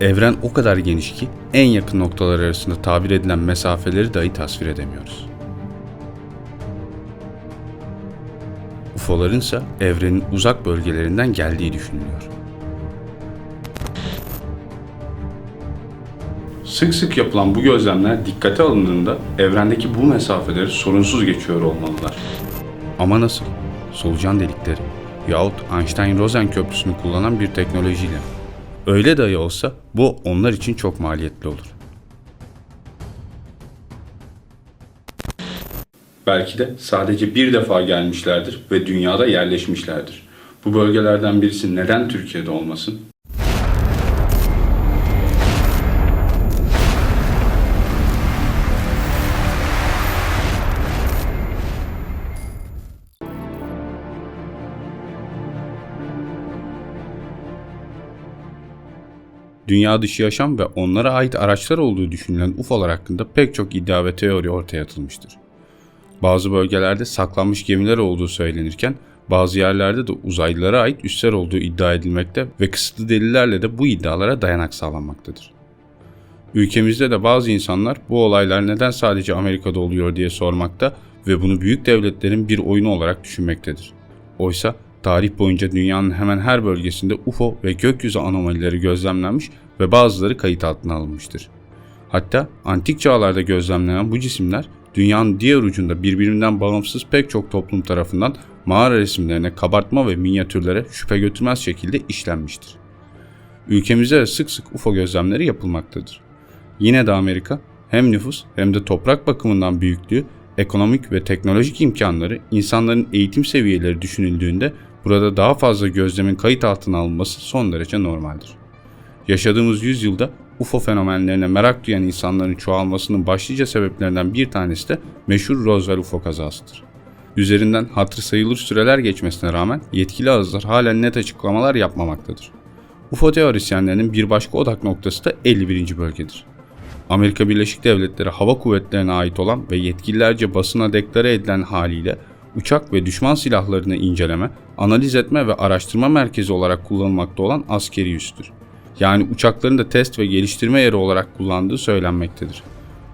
Evren o kadar geniş ki en yakın noktalar arasında tabir edilen mesafeleri dahi tasvir edemiyoruz. UFO'ların ise evrenin uzak bölgelerinden geldiği düşünülüyor. Sık sık yapılan bu gözlemler dikkate alındığında evrendeki bu mesafeleri sorunsuz geçiyor olmalılar. Ama nasıl? Solucan delikleri yahut Einstein-Rosen köprüsünü kullanan bir teknolojiyle. Öyle dahi olsa bu onlar için çok maliyetli olur. Belki de sadece bir defa gelmişlerdir ve dünyada yerleşmişlerdir. Bu bölgelerden birisi neden Türkiye'de olmasın? Dünya dışı yaşam ve onlara ait araçlar olduğu düşünülen UFO'lar hakkında pek çok iddia ve teori ortaya atılmıştır. Bazı bölgelerde saklanmış gemiler olduğu söylenirken, bazı yerlerde de uzaylılara ait üsler olduğu iddia edilmekte ve kısıtlı delillerle de bu iddialara dayanak sağlanmaktadır. Ülkemizde de bazı insanlar bu olaylar neden sadece Amerika'da oluyor diye sormakta ve bunu büyük devletlerin bir oyunu olarak düşünmektedir. Oysa tarih boyunca dünyanın hemen her bölgesinde UFO ve gökyüzü anomalileri gözlemlenmiş ve bazıları kayıt altına alınmıştır. Hatta antik çağlarda gözlemlenen bu cisimler dünyanın diğer ucunda birbirinden bağımsız pek çok toplum tarafından mağara resimlerine, kabartma ve minyatürlere şüphe götürmez şekilde işlenmiştir. Ülkemizde de sık sık UFO gözlemleri yapılmaktadır. Yine de Amerika hem nüfus hem de toprak bakımından büyüklüğü, ekonomik ve teknolojik imkanları, insanların eğitim seviyeleri düşünüldüğünde burada daha fazla gözlemin kayıt altına alınması son derece normaldir. Yaşadığımız yüzyılda UFO fenomenlerine merak duyan insanların çoğalmasının başlıca sebeplerinden bir tanesi de meşhur Roswell UFO kazasıdır. Üzerinden hatırı sayılır süreler geçmesine rağmen yetkili ağızlar halen net açıklamalar yapmamaktadır. UFO teorisyenlerinin bir başka odak noktası da 51. bölgedir. Amerika Birleşik Devletleri Hava Kuvvetleri'ne ait olan ve yetkililerce basına deklare edilen haliyle uçak ve düşman silahlarını inceleme, analiz etme ve araştırma merkezi olarak kullanılmakta olan askeri üstür. Yani uçakların da test ve geliştirme yeri olarak kullandığı söylenmektedir.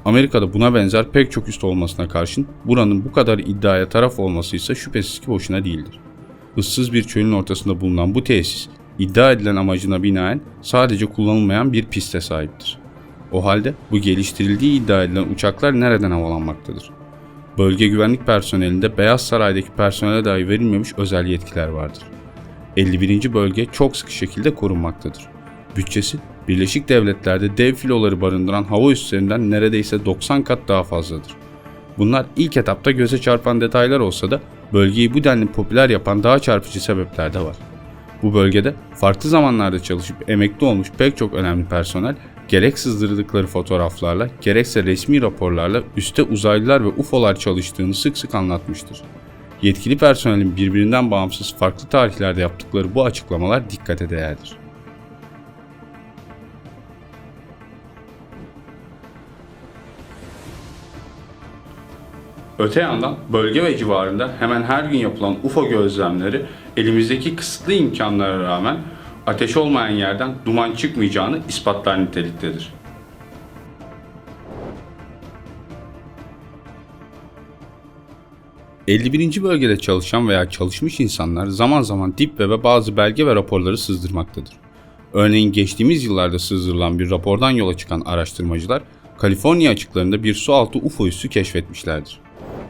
Amerika'da buna benzer pek çok üs olmasına karşın buranın bu kadar iddiaya taraf olması ise şüphesiz ki boşuna değildir. Issız bir çölün ortasında bulunan bu tesis, iddia edilen amacına binaen sadece kullanılmayan bir piste sahiptir. O halde bu geliştirildiği iddia edilen uçaklar nereden havalanmaktadır? Bölge güvenlik personelinde Beyaz Saray'daki personele dahi verilmemiş özel yetkiler vardır. 51. bölge çok sıkı şekilde korunmaktadır. Bütçesi Birleşik Devletler'de dev filoları barındıran hava üslerinden neredeyse 90 kat daha fazladır. Bunlar ilk etapta göze çarpan detaylar olsa da bölgeyi bu denli popüler yapan daha çarpıcı sebepler de var. Bu bölgede farklı zamanlarda çalışıp emekli olmuş pek çok önemli personel gerek sızdırdıkları fotoğraflarla gerekse resmi raporlarla üstte uzaylılar ve UFO'lar çalıştığını sık sık anlatmıştır. Yetkili personelin birbirinden bağımsız farklı tarihlerde yaptıkları bu açıklamalar dikkate değerdir. Öte yandan bölge ve civarında hemen her gün yapılan UFO gözlemleri elimizdeki kısıtlı imkanlara rağmen ateş olmayan yerden duman çıkmayacağını ispatlar niteliktedir. ...51. bölgede çalışan veya çalışmış insanlar zaman zaman Deep Web'e bazı belge ve raporları sızdırmaktadır. Örneğin geçtiğimiz yıllarda sızdırılan bir rapordan yola çıkan araştırmacılar, Kaliforniya açıklarında bir sualtı UFO üssü keşfetmişlerdir.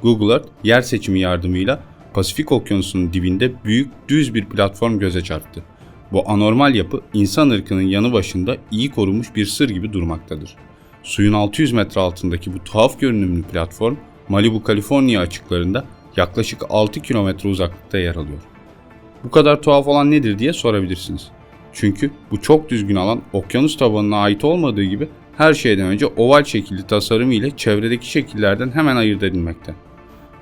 Google Earth yer seçimi yardımıyla Pasifik Okyanusu'nun dibinde büyük düz bir platform göze çarptı. Bu anormal yapı insan ırkının yanı başında iyi korunmuş bir sır gibi durmaktadır. Suyun 600 metre altındaki bu tuhaf görünümlü platform Malibu, Kaliforniya açıklarında yaklaşık 6 kilometre uzaklıkta yer alıyor. Bu kadar tuhaf olan nedir diye sorabilirsiniz. Çünkü bu çok düzgün alan okyanus tabanına ait olmadığı gibi her şeyden önce oval şekilli tasarımı ile çevredeki şekillerden hemen ayırt edilmekte.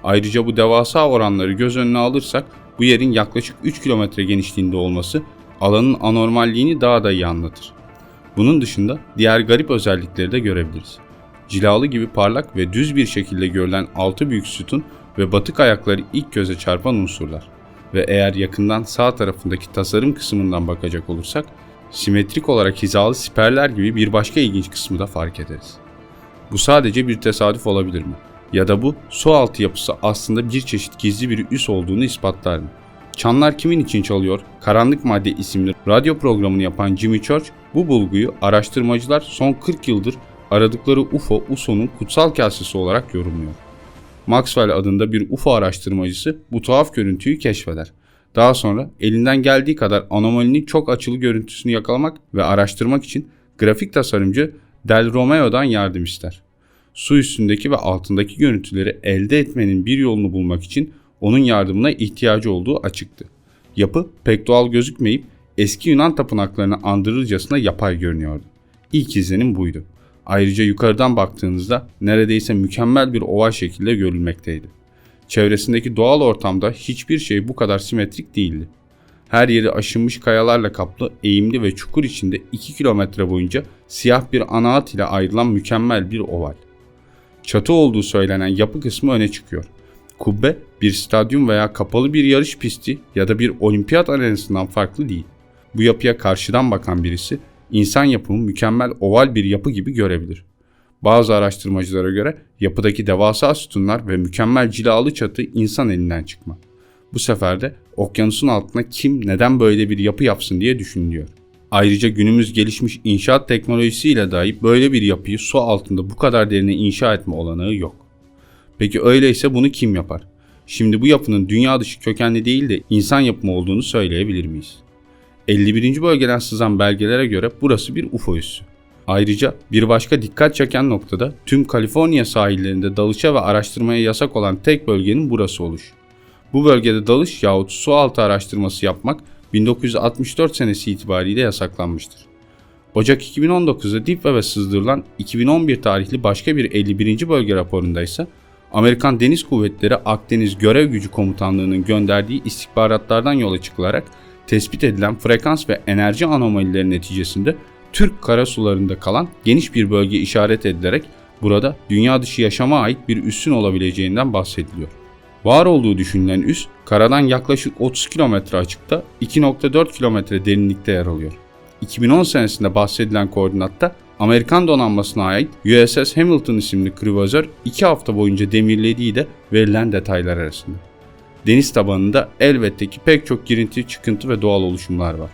Ayrıca bu devasa oranları göz önüne alırsak bu yerin yaklaşık 3 kilometre genişliğinde olması alanın anormalliğini daha da iyi anlatır. Bunun dışında diğer garip özellikleri de görebiliriz. Cilalı gibi parlak ve düz bir şekilde görülen 6 büyük sütun ve batık ayakları ilk göze çarpan unsurlar. Ve eğer yakından sağ tarafındaki tasarım kısmından bakacak olursak, simetrik olarak hizalı siperler gibi bir başka ilginç kısmı da fark ederiz. Bu sadece bir tesadüf olabilir mi? Ya da bu su altı yapısı aslında bir çeşit gizli bir üs olduğunu ispatlar mı? Çanlar Kimin için Çalıyor? Karanlık Madde isimli radyo programını yapan Jimmy Church bu bulguyu araştırmacılar son 40 yıldır aradıkları UFO'nun kutsal kasesi olarak yorumluyor. Maxwell adında bir UFO araştırmacısı bu tuhaf görüntüyü keşfeder. Daha sonra elinden geldiği kadar anomalinin çok açılı görüntüsünü yakalamak ve araştırmak için grafik tasarımcı Del Romeo'dan yardım ister. Su üstündeki ve altındaki görüntüleri elde etmenin bir yolunu bulmak için onun yardımına ihtiyacı olduğu açıktı. Yapı pek doğal gözükmeyip eski Yunan tapınaklarını andırırcasına yapay görünüyordu. İlk izlenim buydu. Ayrıca yukarıdan baktığınızda neredeyse mükemmel bir oval şekilde görülmekteydi. Çevresindeki doğal ortamda hiçbir şey bu kadar simetrik değildi. Her yeri aşınmış kayalarla kaplı, eğimli ve çukur içinde 2 kilometre boyunca siyah bir ana hat ile ayrılan mükemmel bir oval. Çatı olduğu söylenen yapı kısmı öne çıkıyor. Kubbe bir stadyum veya kapalı bir yarış pisti ya da bir olimpiyat arenasından farklı değil. Bu yapıya karşıdan bakan birisi insan yapımı mükemmel oval bir yapı gibi görebilir. Bazı araştırmacılara göre yapıdaki devasa sütunlar ve mükemmel cilalı çatı insan elinden çıkma. Bu sefer de okyanusun altına kim neden böyle bir yapı yapsın diye düşünülüyor. Ayrıca günümüz gelişmiş inşaat teknolojisiyle dahi böyle bir yapıyı su altında bu kadar derine inşa etme olanağı yok. Peki öyleyse bunu kim yapar? Şimdi bu yapının dünya dışı kökenli değil de insan yapımı olduğunu söyleyebilir miyiz? 51. bölgeden sızan belgelere göre burası bir UFO üssü. Ayrıca bir başka dikkat çeken noktada tüm Kaliforniya sahillerinde dalışa ve araştırmaya yasak olan tek bölgenin burası oluş. Bu bölgede dalış yahut su altı araştırması yapmak 1964 senesi itibariyle yasaklanmıştır. Ocak 2019'da Deep Web'e sızdırılan 2011 tarihli başka bir 51. bölge raporunda ise Amerikan Deniz Kuvvetleri Akdeniz Görev Gücü Komutanlığı'nın gönderdiği istihbaratlardan yola çıkılarak tespit edilen frekans ve enerji anomalileri neticesinde Türk karasularında kalan geniş bir bölge işaret edilerek burada dünya dışı yaşama ait bir üssün olabileceğinden bahsediliyor. Var olduğu düşünülen üs, karadan yaklaşık 30 kilometre açıkta, 2.4 kilometre derinlikte yer alıyor. 2010 senesinde bahsedilen koordinatta Amerikan donanmasına ait USS Hamilton isimli kruvazör 2 hafta boyunca demirlediği de verilen detaylar arasında. Deniz tabanında elbette ki pek çok girinti, çıkıntı ve doğal oluşumlar var.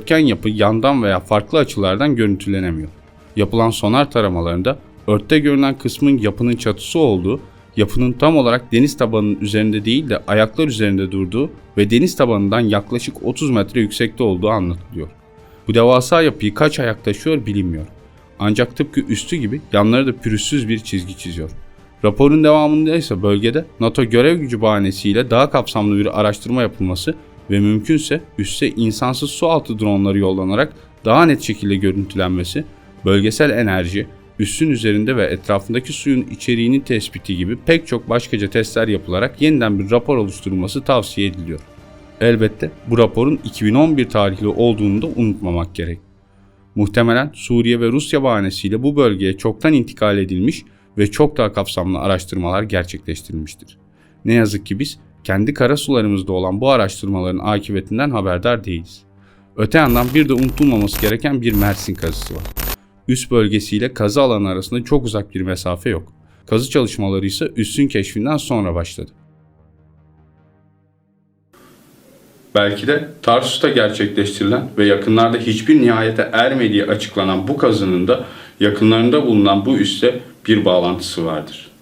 Dörtgen yapı yandan veya farklı açılardan görüntülenemiyor. Yapılan sonar taramalarında örtte görünen kısmın yapının çatısı olduğu yapının tam olarak deniz tabanının üzerinde değil de ayaklar üzerinde durduğu ve deniz tabanından yaklaşık 30 metre yüksekte olduğu anlatılıyor. Bu devasa yapıyı kaç ayak taşıyor bilinmiyor. Ancak tıpkı üstü gibi yanları da pürüzsüz bir çizgi çiziyor. Raporun devamında ise bölgede NATO görev gücü bahanesiyle daha kapsamlı bir araştırma yapılması ve mümkünse üsse insansız sualtı dronları yollanarak daha net şekilde görüntülenmesi, bölgesel enerji, üssün üzerinde ve etrafındaki suyun içeriğinin tespiti gibi pek çok başkaca testler yapılarak yeniden bir rapor oluşturulması tavsiye ediliyor. Elbette bu raporun 2011 tarihli olduğunu da unutmamak gerek. Muhtemelen Suriye ve Rusya bahanesiyle bu bölgeye çoktan intikal edilmiş ve çok daha kapsamlı araştırmalar gerçekleştirilmiştir. Ne yazık ki biz kendi karasularımızda olan bu araştırmaların akıbetinden haberdar değiliz. Öte yandan bir de unutulmaması gereken bir Mersin kazısı var. Üs bölgesiyle kazı alanı arasında çok uzak bir mesafe yok. Kazı çalışmaları ise üssün keşfinden sonra başladı. Belki de Tarsus'ta gerçekleştirilen ve yakınlarda hiçbir nihayete ermediği açıklanan bu kazının da yakınlarında bulunan bu üsse bir bağlantısı vardır.